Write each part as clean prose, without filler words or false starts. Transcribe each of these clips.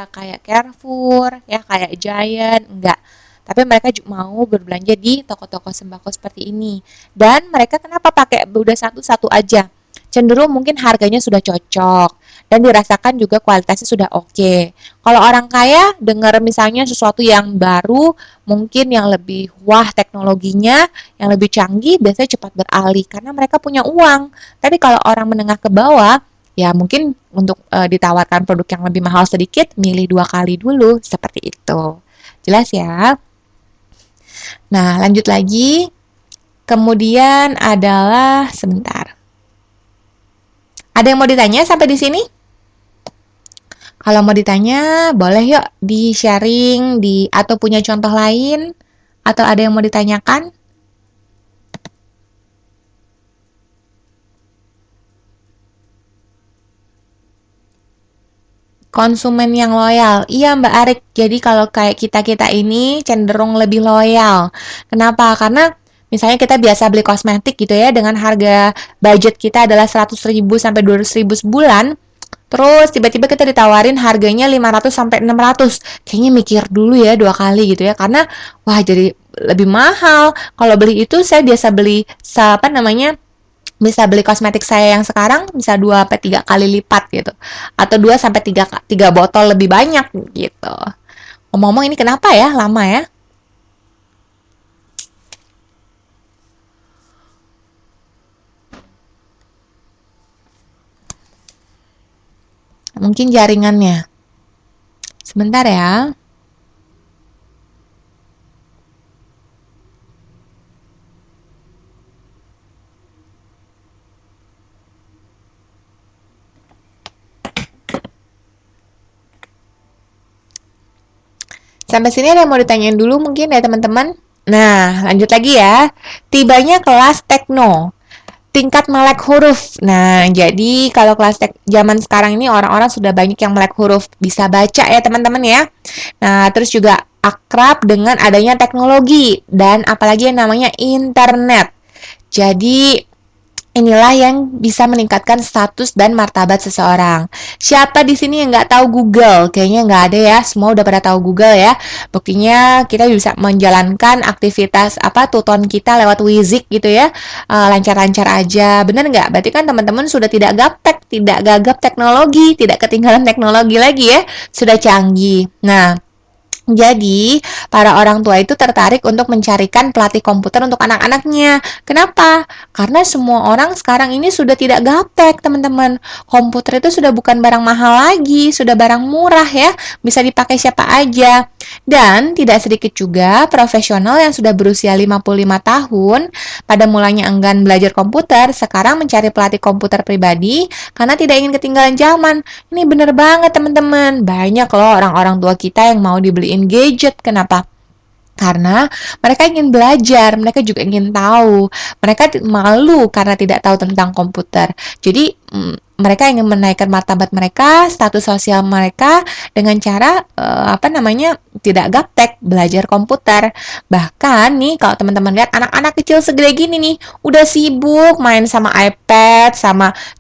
kayak Carrefour, ya kayak Giant, enggak. Tapi mereka juga mau berbelanja di toko-toko sembako seperti ini. Dan mereka kenapa pakai udah satu-satu aja? Cenderung mungkin harganya sudah cocok dan dirasakan juga kualitasnya sudah oke. Kalau orang kaya dengar misalnya sesuatu yang baru, mungkin yang lebih wah teknologinya, yang lebih canggih, biasanya cepat beralih karena mereka punya uang. Tapi kalau orang menengah ke bawah, ya mungkin untuk ditawarkan produk yang lebih mahal sedikit, milih dua kali dulu seperti itu. Jelas ya? Nah, lanjut lagi. Kemudian adalah sebentar. Ada yang mau ditanya sampai di sini? Kalau mau ditanya, boleh yuk di-sharing atau punya contoh lain atau ada yang mau ditanyakan? Konsumen yang loyal. Iya Mbak Arik, jadi kalau kayak kita-kita ini cenderung lebih loyal. Kenapa? Karena misalnya kita biasa beli kosmetik gitu ya, dengan harga budget kita adalah 100.000 sampai 200.000 sebulan, terus tiba-tiba kita ditawarin harganya 500 sampai 600. Kayaknya mikir dulu ya dua kali gitu ya, karena wah jadi lebih mahal. Kalau beli itu saya biasa beli apa namanya, bisa beli kosmetik saya yang sekarang bisa 2 sampai 3 kali lipat gitu. Atau 2 sampai 3 botol lebih banyak gitu. Ngomong-ngomong ini kenapa ya lama ya? Mungkin jaringannya. Sebentar ya. Sampai sini ada yang mau ditanyain dulu mungkin ya teman-teman? Nah, lanjut lagi ya. Tibanya kelas tekno. Tingkat melek huruf. Nah, jadi kalau kelas zaman sekarang ini orang-orang sudah banyak yang melek huruf. Bisa baca ya teman-teman ya. Nah, terus juga akrab dengan adanya teknologi. Dan apalagi yang namanya internet. Jadi, inilah yang bisa meningkatkan status dan martabat seseorang. Siapa di sini yang nggak tahu Google? Kayaknya nggak ada ya. Semua udah pada tahu Google ya. Buktinya kita bisa menjalankan aktivitas apa tuton kita lewat Wizik gitu ya. Lancar-lancar aja. Bener nggak? Berarti kan teman-teman sudah tidak gaptek, tidak gagap teknologi, tidak ketinggalan teknologi lagi ya. Sudah canggih. Nah, jadi, para orang tua itu tertarik untuk mencarikan pelatih komputer untuk anak-anaknya. Kenapa? Karena semua orang sekarang ini sudah tidak gaptek, teman-teman. Komputer itu sudah bukan barang mahal lagi, sudah barang murah ya, bisa dipakai siapa aja. Dan tidak sedikit juga profesional yang sudah berusia 55 tahun, pada mulanya enggan belajar komputer, sekarang mencari pelatih komputer pribadi karena tidak ingin ketinggalan zaman. Ini bener banget teman-teman. Banyak loh orang-orang tua kita yang mau dibeliin gadget. Kenapa? Karena mereka ingin belajar, mereka juga ingin tahu. Mereka malu karena tidak tahu tentang komputer. Jadi mereka ingin menaikkan martabat mereka, status sosial mereka dengan cara apa namanya tidak gaptek belajar komputer. Bahkan nih kalau teman-teman lihat anak-anak kecil segede gini nih udah sibuk main sama iPad,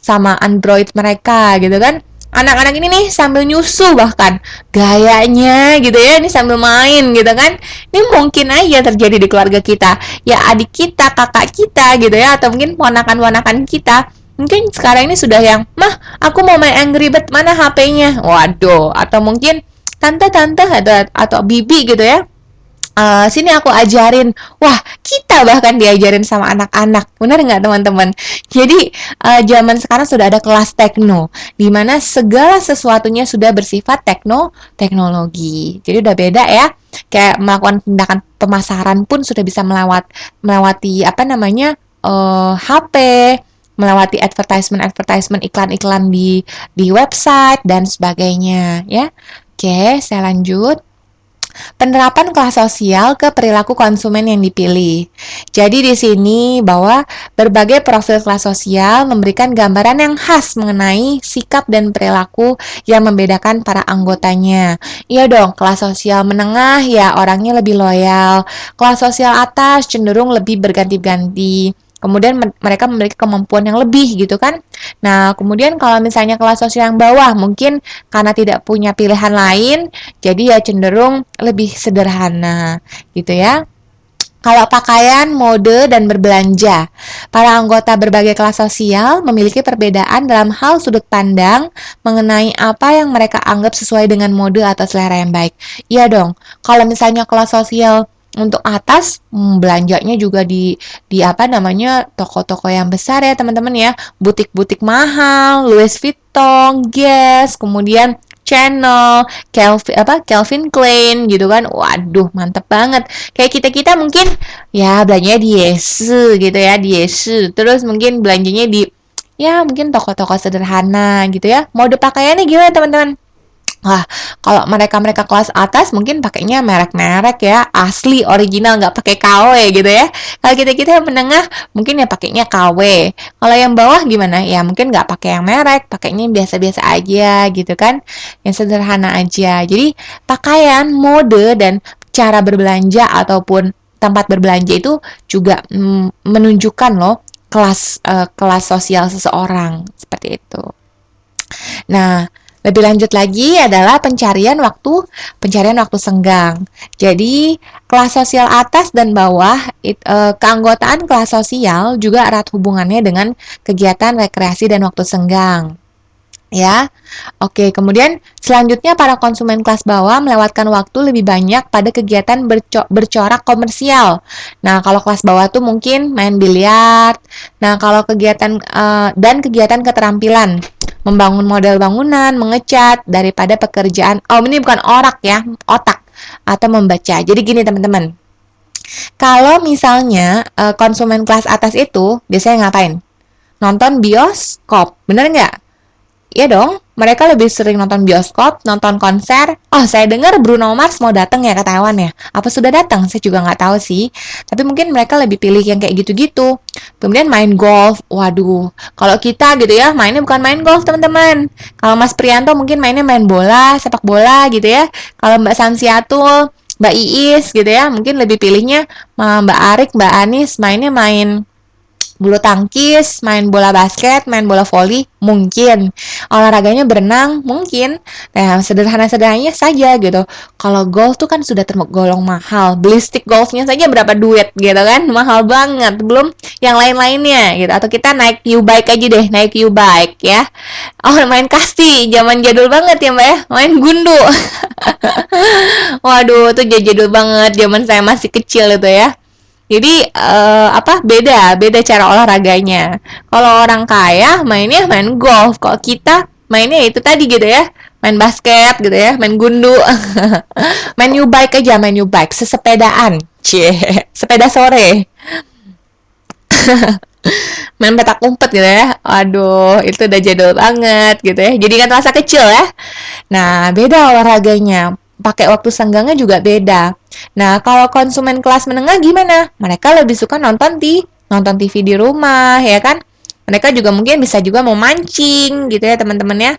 sama Android mereka gitu kan. Anak-anak ini nih sambil nyusu bahkan gayanya gitu ya, ini sambil main gitu kan. Ini mungkin aja terjadi di keluarga kita, ya adik kita, kakak kita gitu ya, atau mungkin ponakan-ponakan kita. Mungkin sekarang ini sudah yang, mah aku mau main Angry Bird, mana HP-nya? Waduh, atau mungkin tante-tante atau bibi gitu ya. Sini aku ajarin. Wah, kita bahkan diajarin sama anak-anak. Benar nggak teman-teman? Jadi, zaman sekarang sudah ada kelas tekno, di mana segala sesuatunya sudah bersifat teknologi. Jadi udah beda ya. Kayak melakukan tindakan pemasaran pun sudah bisa melewati apa namanya HP, melewati advertisement iklan-iklan di website dan sebagainya ya. Oke, saya lanjut. Penerapan kelas sosial ke perilaku konsumen yang dipilih. Jadi di sini bahwa berbagai profil kelas sosial memberikan gambaran yang khas mengenai sikap dan perilaku yang membedakan para anggotanya. Iya dong, kelas sosial menengah ya orangnya lebih loyal. Kelas sosial atas cenderung lebih berganti-ganti. kemudian mereka memiliki kemampuan yang lebih gitu kan. Nah, kemudian kalau misalnya kelas sosial yang bawah mungkin karena tidak punya pilihan lain, jadi ya cenderung lebih sederhana gitu ya. Kalau pakaian, mode, dan berbelanja, para anggota berbagai kelas sosial memiliki perbedaan dalam hal sudut pandang mengenai apa yang mereka anggap sesuai dengan mode atau selera yang baik. Iya dong, kalau misalnya kelas sosial untuk atas, belanjanya juga di apa namanya toko-toko yang besar ya teman-teman ya, butik-butik mahal, Louis Vuitton, Guess, kemudian Channel, Calvin Klein gitu kan. Waduh, mantep banget. Kayak kita-kita mungkin ya belanjanya di Yesu gitu ya, di Yesu. Terus mungkin belanjanya di ya mungkin toko-toko sederhana gitu ya. Mode pakaiannya gimana teman-teman? Wah, kalau mereka-mereka kelas atas mungkin pakainya merek-merek ya, asli original nggak pakai KW gitu ya. Kalau kita-kita yang menengah mungkin ya pakainya KW. Kalau yang bawah gimana? Ya mungkin nggak pakai yang merek, pakainya yang biasa-biasa aja gitu kan, yang sederhana aja. Jadi pakaian, mode dan cara berbelanja ataupun tempat berbelanja itu juga menunjukkan loh kelas sosial seseorang seperti itu. Nah, lebih lanjut lagi adalah pencarian waktu senggang. Jadi, kelas sosial atas dan bawah, keanggotaan kelas sosial juga erat hubungannya dengan kegiatan rekreasi dan waktu senggang. Ya, oke. Kemudian selanjutnya para konsumen kelas bawah melewatkan waktu lebih banyak pada kegiatan bercorak komersial. Nah, kalau kelas bawah tuh mungkin main biliar. Nah, kalau kegiatan dan kegiatan keterampilan, membangun model bangunan, mengecat daripada pekerjaan. Oh, ini bukan orak ya, otak atau membaca. Jadi gini teman-teman. Kalau misalnya konsumen kelas atas itu biasanya ngapain? Nonton bioskop, bener nggak? Iya dong, mereka lebih sering nonton bioskop, nonton konser. Oh, saya dengar Bruno Mars mau datang ya ke Taiwan ya. Apa sudah datang? Saya juga nggak tahu sih. Tapi mungkin mereka lebih pilih yang kayak gitu-gitu. Kemudian main golf. Waduh, kalau kita gitu ya, mainnya bukan main golf teman-teman. Kalau Mas Prianto mungkin mainnya main bola, sepak bola gitu ya. Kalau Mbak Sansiatul, Mbak Iis gitu ya, mungkin lebih pilihnya Mbak Arik, Mbak Anis mainnya main bulu tangkis, main bola basket, main bola voli, mungkin. Olahraganya berenang, mungkin. Nah, sederhana-sederhananya saja gitu. Kalau golf tuh kan sudah tergolong mahal. Beli stick golfnya saja berapa duit gitu kan? Mahal banget. Belum yang lain-lainnya gitu. Atau kita naik U-bike aja deh, naik U-bike ya. Oh, main kasti, zaman jadul banget ya Mbak ya. Main gundu. Waduh, tuh jadul banget zaman saya masih kecil itu ya. Jadi beda cara olahraganya. Kalau orang kaya mainnya main golf, kalau kita mainnya itu tadi gitu ya, main basket gitu ya, main gundu, main new bike aja, main new bike, sesepedaan, sepeda sore, main petak umpet gitu ya. Aduh, itu udah jadul banget gitu ya. Jadi kan masa kecil ya. Nah, beda olahraganya. Pakai waktu senggangnya juga beda. Nah, kalau konsumen kelas menengah gimana? Mereka lebih suka nonton TV di rumah, ya kan? Mereka juga mungkin bisa juga mau mancing gitu ya teman-teman ya.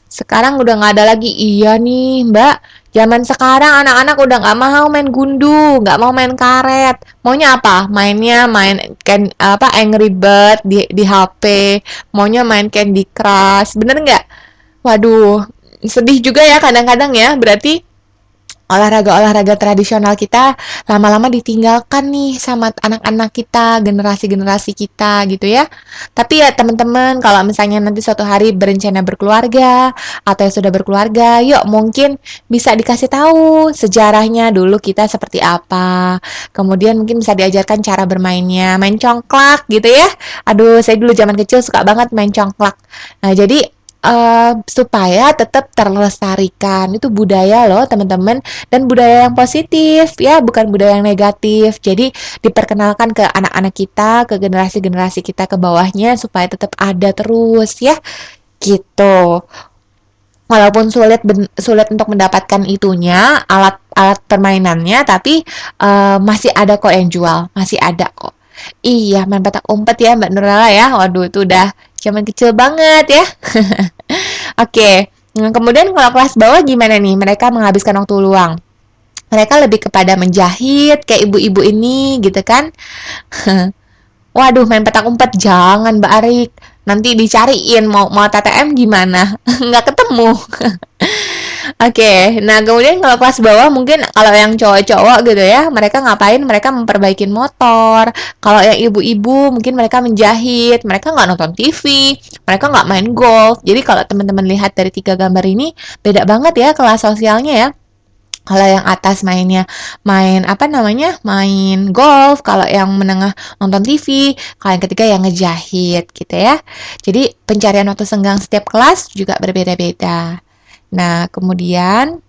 Sekarang udah nggak ada lagi. Iya nih, Mbak. Zaman sekarang anak-anak udah nggak mau main gundu, nggak mau main karet. Maunya apa? Mainnya main Angry Bird di HP. Maunya main Candy Crush. Bener nggak? Waduh, sedih juga ya kadang-kadang ya. Berarti olahraga-olahraga tradisional kita lama-lama ditinggalkan nih sama anak-anak kita, generasi-generasi kita gitu ya. Tapi ya teman-teman, kalau misalnya nanti suatu hari berencana berkeluarga atau yang sudah berkeluarga, yuk mungkin bisa dikasih tahu sejarahnya dulu kita seperti apa. Kemudian mungkin bisa diajarkan cara bermainnya, main congklak gitu ya. Aduh, saya dulu zaman kecil suka banget main congklak. Nah, jadi supaya tetap terlestarikan. Itu budaya loh teman-teman, dan budaya yang positif ya, bukan budaya yang negatif. Jadi diperkenalkan ke anak-anak kita, ke generasi-generasi kita ke bawahnya supaya tetap ada terus ya. Gitu. Walaupun sulit untuk mendapatkan itunya, alat permainannya, tapi masih ada kok yang jual, masih ada kok. Iya, main petak umpet ya Mbak Nurala ya. Waduh, itu udah zaman kecil banget ya. Oke, kemudian kalau kelas bawah gimana nih? Mereka menghabiskan waktu luang. Mereka lebih kepada menjahit kayak ibu-ibu ini gitu kan. Waduh, main petak umpet jangan Mbak Arik. Nanti dicariin mau TTM gimana? Nggak ketemu. Oke, nah kemudian kalau kelas bawah mungkin kalau yang cowok-cowok gitu ya, mereka ngapain? Mereka memperbaikin motor. Kalau yang ibu-ibu mungkin mereka menjahit, mereka nggak nonton TV, mereka nggak main golf. Jadi kalau teman-teman lihat dari tiga gambar ini, beda banget ya kelas sosialnya ya. Kalau yang atas mainnya main apa namanya? Main golf, kalau yang menengah nonton TV, kalau yang ketiga yang ngejahit gitu ya. Jadi pencarian waktu senggang setiap kelas juga berbeda-beda. Nah, kemudian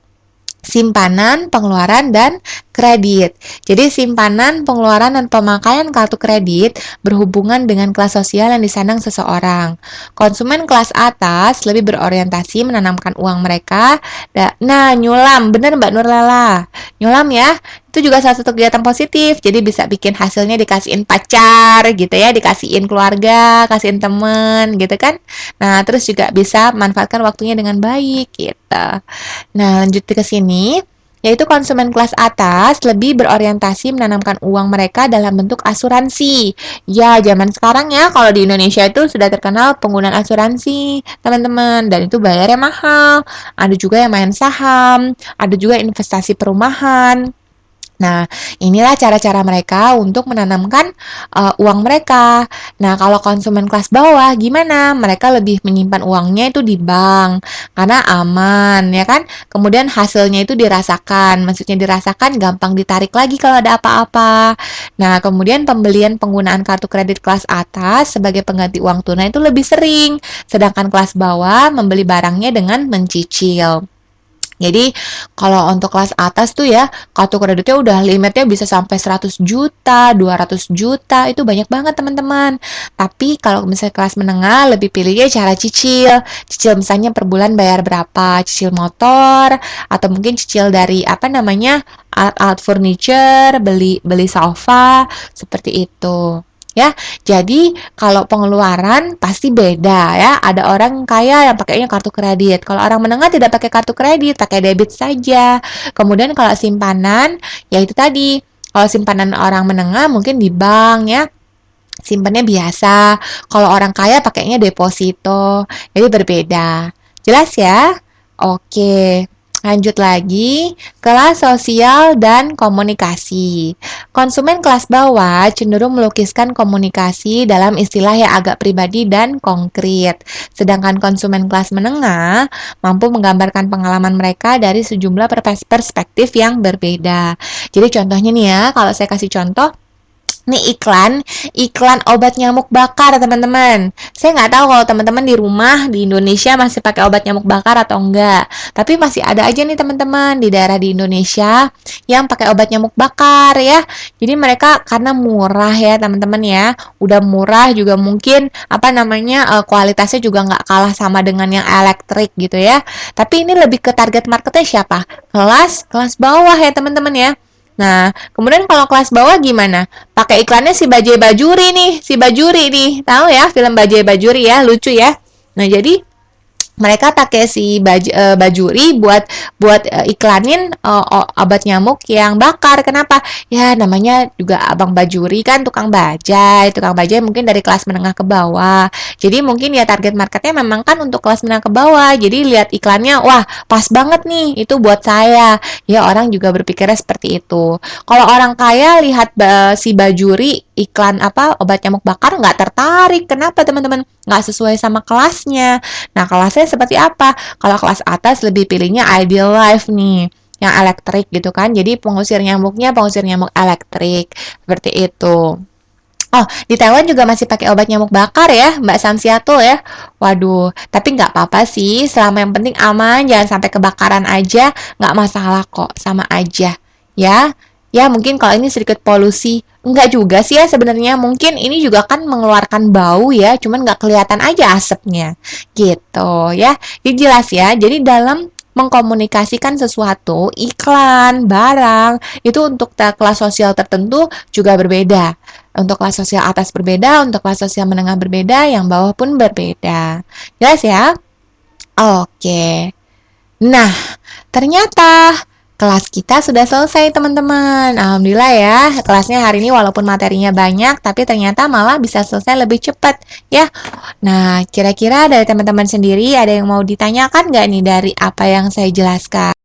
simpanan, pengeluaran, dan kredit. Jadi simpanan, pengeluaran, dan pemakaian kartu kredit berhubungan dengan kelas sosial yang disandang seseorang. Konsumen kelas atas lebih berorientasi menanamkan uang mereka. Nah, nyulam, bener Mbak Nurlela. Nyulam ya, itu juga salah satu kegiatan positif. Jadi bisa bikin hasilnya dikasihin pacar gitu ya, dikasihin keluarga, kasihin temen gitu kan. Nah, terus juga bisa manfaatkan waktunya dengan baik gitu. Nah, lanjut ke sini, yaitu konsumen kelas atas lebih berorientasi menanamkan uang mereka dalam bentuk asuransi. Ya, zaman sekarang ya, kalau di Indonesia itu sudah terkenal penggunaan asuransi, teman-teman, dan itu bayarnya mahal. Ada juga yang main saham, ada juga investasi perumahan. Nah, inilah cara-cara mereka untuk menanamkan uang mereka. Nah, kalau konsumen kelas bawah gimana? Mereka lebih menyimpan uangnya itu di bank karena aman, ya kan? Kemudian hasilnya itu dirasakan. Maksudnya dirasakan gampang ditarik lagi kalau ada apa-apa. Nah, kemudian pembelian penggunaan kartu kredit kelas atas sebagai pengganti uang tunai itu lebih sering, sedangkan kelas bawah membeli barangnya dengan mencicil. Jadi kalau untuk kelas atas tuh ya, kartu kreditnya udah limitnya bisa sampai 100 juta, 200 juta, itu banyak banget teman-teman. Tapi kalau misalnya kelas menengah, lebih pilihnya cara cicil. Cicil misalnya per bulan bayar berapa, cicil motor, atau mungkin cicil dari apa namanya, alat furniture, beli sofa, seperti itu. Ya, jadi kalau pengeluaran pasti beda ya. Ada orang kaya yang pakainya kartu kredit. Kalau orang menengah tidak pakai kartu kredit, pakai debit saja. Kemudian kalau simpanan, ya itu tadi. Kalau simpanan orang menengah mungkin di bank ya, simpannya biasa. Kalau orang kaya pakainya deposito. Jadi berbeda. Jelas ya? Oke. Lanjut lagi, kelas sosial dan komunikasi. Konsumen kelas bawah cenderung melukiskan komunikasi dalam istilah yang agak pribadi dan konkret. Sedangkan konsumen kelas menengah mampu menggambarkan pengalaman mereka dari sejumlah perspektif yang berbeda. Jadi contohnya nih ya, kalau saya kasih contoh, nih iklan obat nyamuk bakar teman-teman. Saya nggak tahu kalau teman-teman di rumah di Indonesia masih pakai obat nyamuk bakar atau enggak. Tapi masih ada aja nih teman-teman di daerah di Indonesia yang pakai obat nyamuk bakar ya. Jadi mereka karena murah ya teman-teman ya. Udah murah juga mungkin apa namanya kualitasnya juga nggak kalah sama dengan yang elektrik gitu ya. Tapi ini lebih ke target marketnya siapa? Kelas bawah ya teman-teman ya. Nah, kemudian kalau kelas bawah gimana? Pakai iklannya si Bajai Bajuri nih, si Bajuri nih. Tahu ya film Bajai Bajuri ya, lucu ya. Nah, jadi mereka pakai si bajuri buat buat iklanin obat nyamuk yang bakar. Kenapa? Ya namanya juga abang bajuri kan tukang bajai mungkin dari kelas menengah ke bawah. Jadi mungkin ya target marketnya memang kan untuk kelas menengah ke bawah. Jadi lihat iklannya, wah pas banget nih itu buat saya. Ya orang juga berpikirnya seperti itu. Kalau orang kaya lihat si bajuri iklan apa obat nyamuk bakar nggak tertarik. Kenapa teman-teman? Nggak sesuai sama kelasnya. Nah, kelasnya seperti apa? Kalau kelas atas lebih pilihnya Ideal Life nih, yang elektrik gitu kan. Jadi pengusir nyamuknya pengusir nyamuk elektrik. Seperti itu. Oh, di Taiwan juga masih pakai obat nyamuk bakar ya, Mbak Samsiatul ya. Waduh, tapi nggak apa-apa sih, selama yang penting aman, jangan sampai kebakaran aja, nggak masalah kok, sama aja. Ya, ya mungkin kalau ini sedikit polusi, enggak juga sih ya sebenarnya, mungkin ini juga kan mengeluarkan bau ya, cuman nggak kelihatan aja asapnya, gitu ya. Jadi jelas ya, jadi dalam mengkomunikasikan sesuatu, iklan, barang, itu untuk kelas sosial tertentu juga berbeda. Untuk kelas sosial atas berbeda, untuk kelas sosial menengah berbeda, yang bawah pun berbeda. Jelas ya? Oke. Nah, ternyata Kelas kita sudah selesai, teman-teman. Alhamdulillah ya, kelasnya hari ini walaupun materinya banyak, tapi ternyata malah bisa selesai lebih cepat, ya. Nah, kira-kira dari teman-teman sendiri ada yang mau ditanyakan nggak nih dari apa yang saya jelaskan?